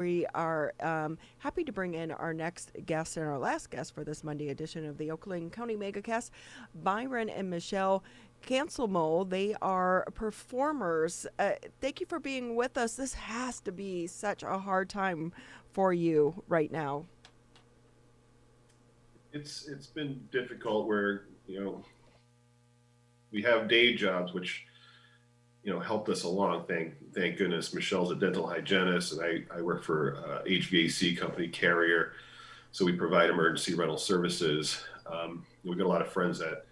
We are happy to bring in our next guest and our last guest for this Monday edition of the Oakland County MegaCast, Byron and Michelle Cancelmo. They are performers. Thank you for being with us. This has to be such a hard time for you right now. It's been difficult where we have day jobs which helped us along. Thank goodness. Michelle's a dental hygienist, and I work for HVAC company Carrier, so we provide emergency rental services. We got a lot of friends that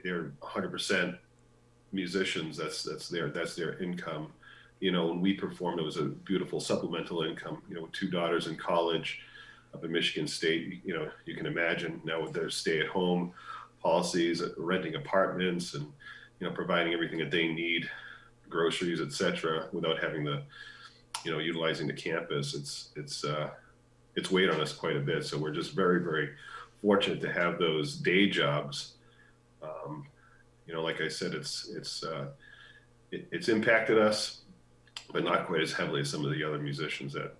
they're 100% musicians. That's their income. When we performed, it was a beautiful supplemental income. With two daughters in college up in Michigan State, you can imagine now with their stay-at-home policies, renting apartments, and providing everything that they need, groceries, etc., without having the, utilizing the campus. It's weighed on us quite a bit. So we're just very, very fortunate to have those day jobs. Like I said, it's impacted us, but not quite as heavily as some of the other musicians that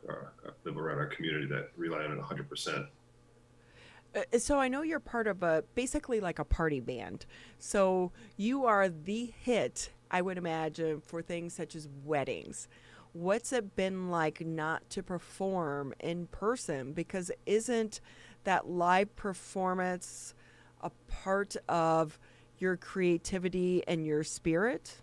live around our community that rely on it 100%. So I know you're part of a basically like a party band. So you are the hit, I would imagine, for things such as weddings. What's it been like not to perform in person? Because isn't that live performance a part of your creativity and your spirit?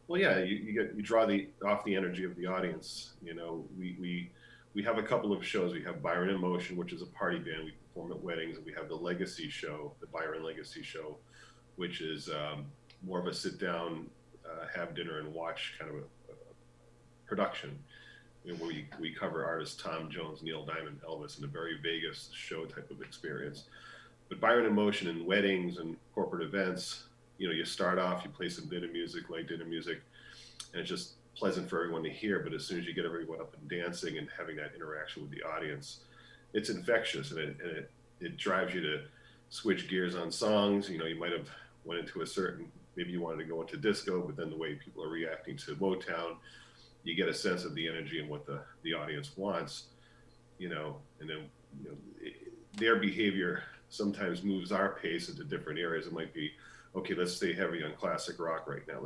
Well, yeah, you draw the off the energy of the audience. We have a couple of shows. We have Byron in Motion, which is a party band. We perform at weddings, and we have the Legacy Show, the Byron Legacy Show, which is more of a sit down, have dinner and watch kind of a production. Where we cover artists Tom Jones, Neil Diamond, Elvis, in a very Vegas show type of experience. But Byron in Motion and weddings and corporate events, you start off, you play some dinner music, light dinner music, and it's just pleasant for everyone to hear. But as soon as you get everyone up and dancing and having that interaction with the audience, it's infectious, and it drives you to switch gears on songs. You might have went into a certain, maybe you wanted to go into disco, but then the way people are reacting to Motown, you get a sense of the energy and what the audience wants, and then you know, their behavior sometimes moves our pace into different areas. It might be, okay, let's stay heavy on classic rock right now.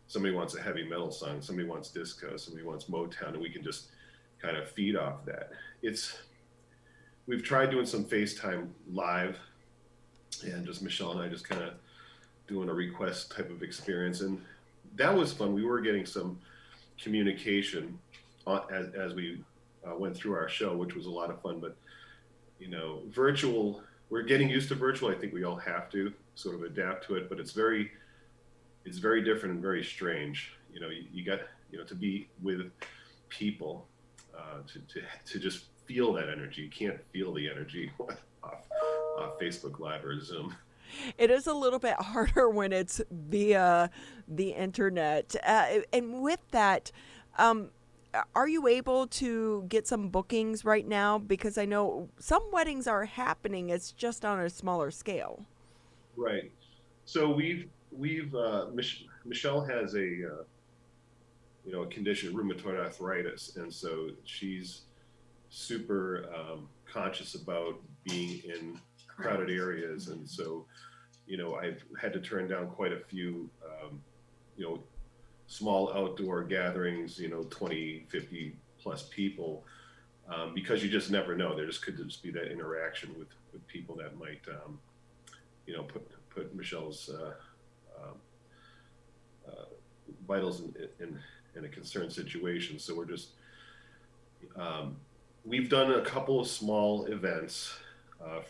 Somebody wants a heavy metal song, somebody wants disco, somebody wants Motown, and we can just kind of feed off that. We've tried doing some FaceTime live, and just Michelle and I just kind of doing a request type of experience, and that was fun. We were getting some communication as we went through our show, which was a lot of fun. But virtual, we're getting used to virtual. I think we all have to sort of adapt to it, but it's very different and very strange. You got to be with people, to just feel that energy. You can't feel the energy off Facebook Live or Zoom. It is a little bit harder when it's via the internet. And with that, um, are you able to get some bookings right now? Because I know some weddings are happening, it's just on a smaller scale. Right. So we've Michelle has a condition, rheumatoid arthritis, and so she's super conscious about being in crowded areas, and so I've had to turn down quite a few you know small outdoor gatherings, 20, 50 plus people, because you just never know. There just could just be that interaction with people that might put Michelle's um, uh, vitals in a concerned situation. So we're just we've done a couple of small events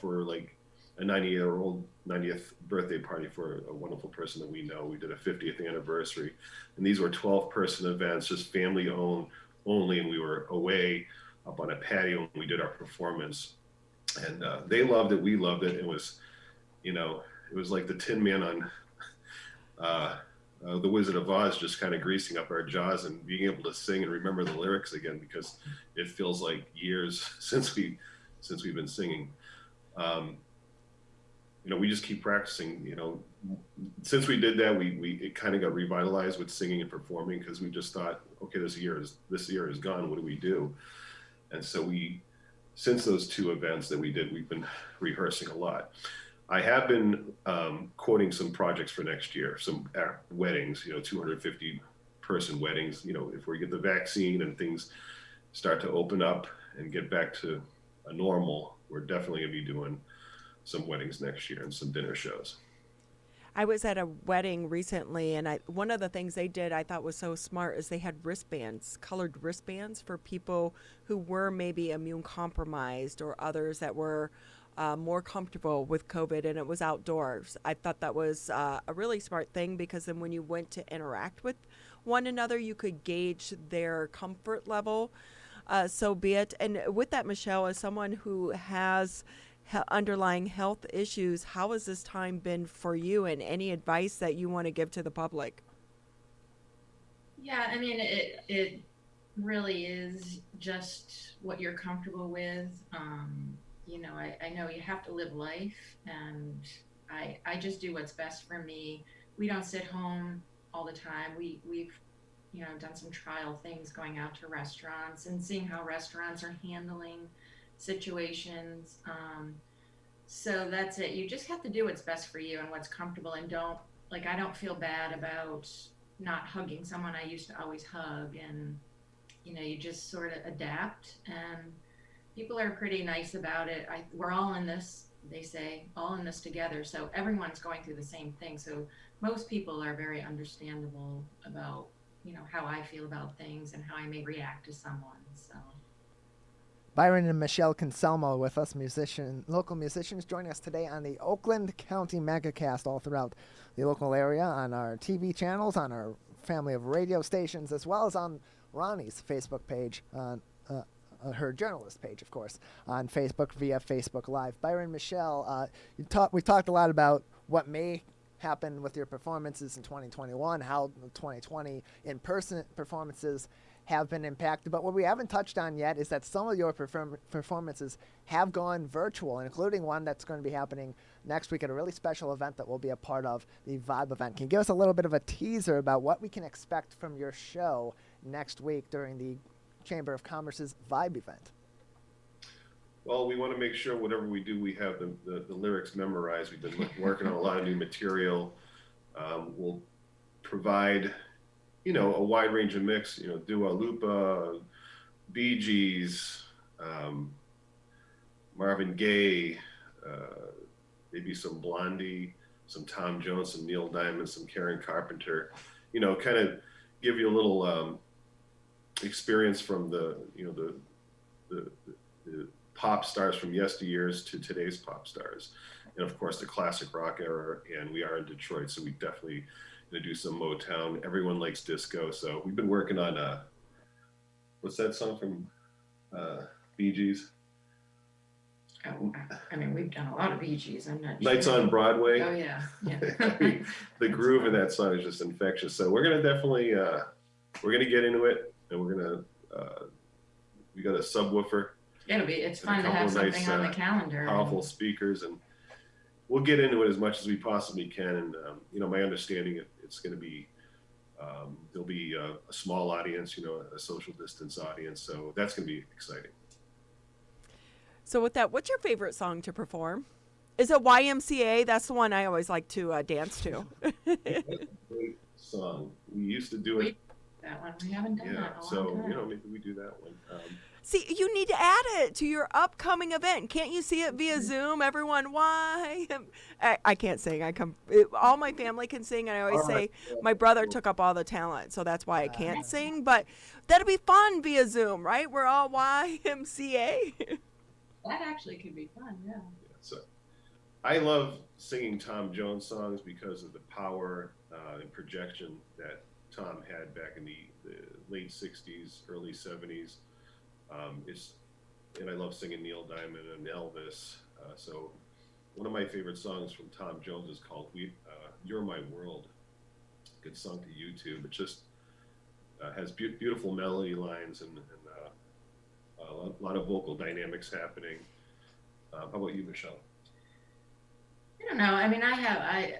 for like a 90-year-old 90th birthday party for a wonderful person that we know. We did a 50th anniversary, and these were 12-person events, just family owned only, and we were away up on a patio and we did our performance, and they loved it, we loved it. It was like the Tin Man on uh, the Wizard of Oz, just kind of greasing up our jaws and being able to sing and remember the lyrics again, because it feels like years since we've been singing. Um, we just keep practicing. Since we did that, we it kind of got revitalized with singing and performing, because we just thought, okay, this year is gone. What do we do? And so since those two events that we did, we've been rehearsing a lot. I have been quoting some projects for next year, some weddings, 250 person weddings. If we get the vaccine and things start to open up and get back to a normal, we're definitely going to be doing some weddings next year and some dinner shows. I was at a wedding recently, and one of the things they did I thought was so smart is they had wristbands, colored wristbands for people who were maybe immune compromised or others that were more comfortable with COVID, and it was outdoors. I thought that was a really smart thing because then when you went to interact with one another, you could gauge their comfort level. So be it. And with that, Michelle, as someone who has underlying health issues, how has this time been for you, and any advice that you want to give to the public? Yeah, I mean, it really is just what you're comfortable with. I know you have to live life, and I just do what's best for me. We don't sit home all the time. We've done some trial things, going out to restaurants and seeing how restaurants are handling situations. So that's it. You just have to do what's best for you and what's comfortable, and I don't feel bad about not hugging someone I used to always hug. And, you just sort of adapt, and people are pretty nice about it. We're all in this, they say, all in this together. So everyone's going through the same thing. So most people are very understandable about, how I feel about things and how I may react to someone. So. Byron and Michelle Cancelmo with us, local musicians, joining us today on the Oakland County Megacast all throughout the local area, on our TV channels, on our family of radio stations, as well as on Ronnie's Facebook page, on her journalist page, of course, on Facebook via Facebook Live. Byron, Michelle, we talked a lot about what may happen with your performances in 2021, how 2020 in-person performances have been impacted. But what we haven't touched on yet is that some of your performances have gone virtual, including one that's going to be happening next week at a really special event that we'll be a part of, the V.I.B.E event. Can you give us a little bit of a teaser about what we can expect from your show next week during the Chamber of Commerce's V.I.B.E event? Well, we want to make sure whatever we do, we have the lyrics memorized. We've been working on a lot of new material. We'll provide a wide range of mix, Dua Lipa, Bee Gees, Marvin Gaye, maybe some Blondie, some Tom Jones, some Neil Diamond, some Karen Carpenter, kind of give you a little experience from the pop stars from yesteryears to today's pop stars. And of course the classic rock era, and we are in Detroit, so we definitely to do some Motown. Everyone likes disco, so we've been working on what's that song from Bee Gees? Oh, I mean, we've done a lot of Bee Gees. I'm not Nights sure. on Broadway. Oh yeah. I mean, the groove in that song is just infectious. So we're gonna definitely we're gonna get into it, and we're gonna we got a subwoofer. It's fun to have something nice, on the calendar. Powerful speakers, and we'll get into it as much as we possibly can. And my understanding, it's going to be there'll be a small audience, a social distance audience. So that's going to be exciting. So with that, what's your favorite song to perform? Is it YMCA? That's the one I always like to dance to. Great song. We used to do it. That one we haven't done that in a long time. Maybe we do that one. See, you need to add it to your upcoming event. Can't you see it via Zoom? Everyone, why? I can't sing. All my family can sing, and I always say my brother took up all the talent, so that's why I can't sing. But that'd be fun via Zoom, right? We're all YMCA. That actually could be fun, yeah. So I love singing Tom Jones songs because of the power and projection that Tom had back in the late 60s, early 70s. And I love singing Neil Diamond and Elvis. So one of my favorite songs from Tom Jones is called You're My World. Good song to YouTube. It just has beautiful melody lines and a lot of vocal dynamics happening. How about you, Michelle? I don't know. I mean, I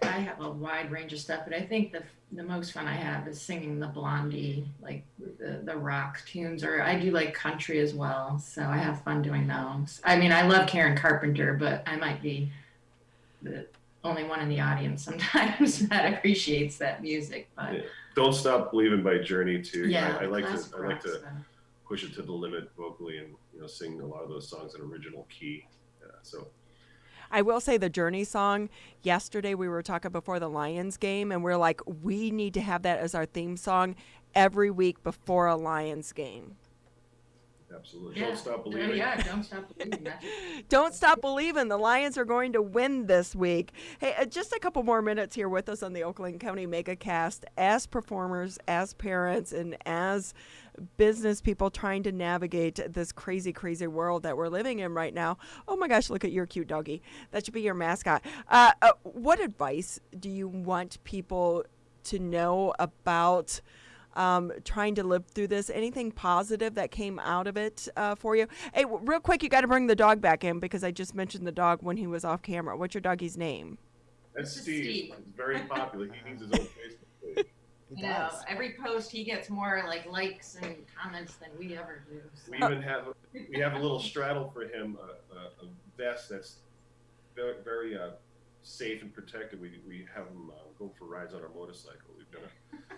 have a wide range of stuff, but I think the most fun I have is singing the Blondie, like the rock tunes, or I do like country as well. So I have fun doing those. I mean, I love Karen Carpenter, but I might be the only one in the audience sometimes that appreciates that music. But Yeah. Don't Stop Believing by Journey too. yeah, I like classic I like rock to stuff. push it to the limit vocally and sing a lot of those songs in original key. So I will say the Journey song, yesterday we were talking before the Lions game, and we're like, we need to have that as our theme song every week before a Lions game. absolutely. Yeah. Don't Stop Believing. Yeah, don't stop believing. Don't stop believing. The Lions are going to win this week. Hey, just a couple more minutes here with us on the Oakland County MegaCast as performers, as parents, and as business people trying to navigate this crazy, crazy world that we're living in right now. Oh my gosh, look at your cute doggy. That should be your mascot. What advice do you want people to know about trying to live through this? Anything positive that came out of it for you? Hey, real quick, you got to bring the dog back in because I just mentioned the dog when he was off camera. What's your doggy's name? That's This is Steve. Steve. He's very popular. He needs his own Facebook page. He You know, does. every post he gets more like likes and comments than we ever do. So. We even have a little straddle for him, a vest that's very, very safe and protected. We have him go for rides on our motorcycle. We've done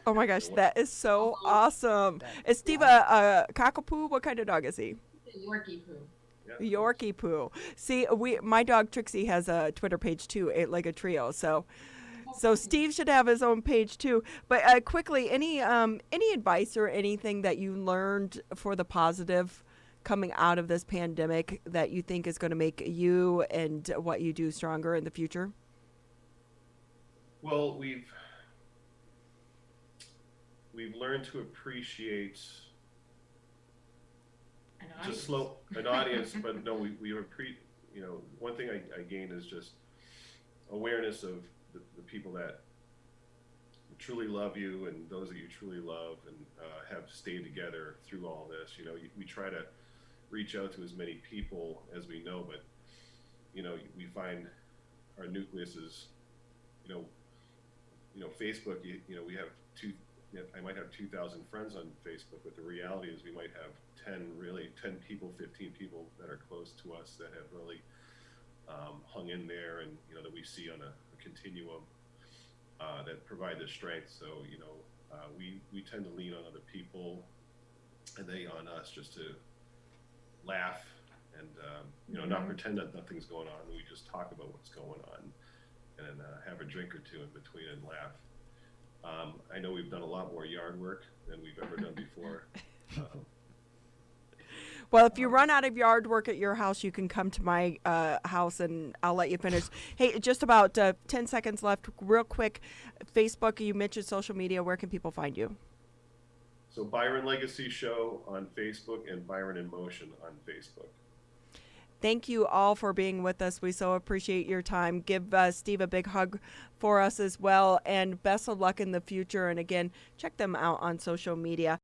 Oh my gosh, that is so awesome. Is Steve a cockapoo? What kind of dog is he? Yorkie poo. Yorkie poo. See, my dog Trixie has a Twitter page too, like a trio. So Steve should have his own page too. But quickly, any advice or anything that you learned for the positive coming out of this pandemic that you think is going to make you and what you do stronger in the future? Well, we've learned to appreciate just an audience, but no, one thing I gained is just awareness of the people that truly love you and those that you truly love and have stayed together through all this. We try to reach out to as many people as we know, but we find our nucleus is Facebook. We have I might have 2,000 friends on Facebook, but the reality is we might have 10 people, 15 people that are close to us that have really hung in there, and that we see on a continuum that provide the strength. So we tend to lean on other people, and they on us, just to laugh and not pretend that nothing's going on. We just talk about what's going on and have a drink or two in between and laugh. I know we've done a lot more yard work than we've ever done before. Well, if you run out of yard work at your house, you can come to my house and I'll let you finish. Hey, just about 10 seconds left. Real quick, Facebook, you mentioned social media. Where can people find you? So Byron Legacy Show on Facebook and Byron in Motion on Facebook. Thank you all for being with us. We so appreciate your time. Give Steve a big hug for us as well. And best of luck in the future. And again, check them out on social media.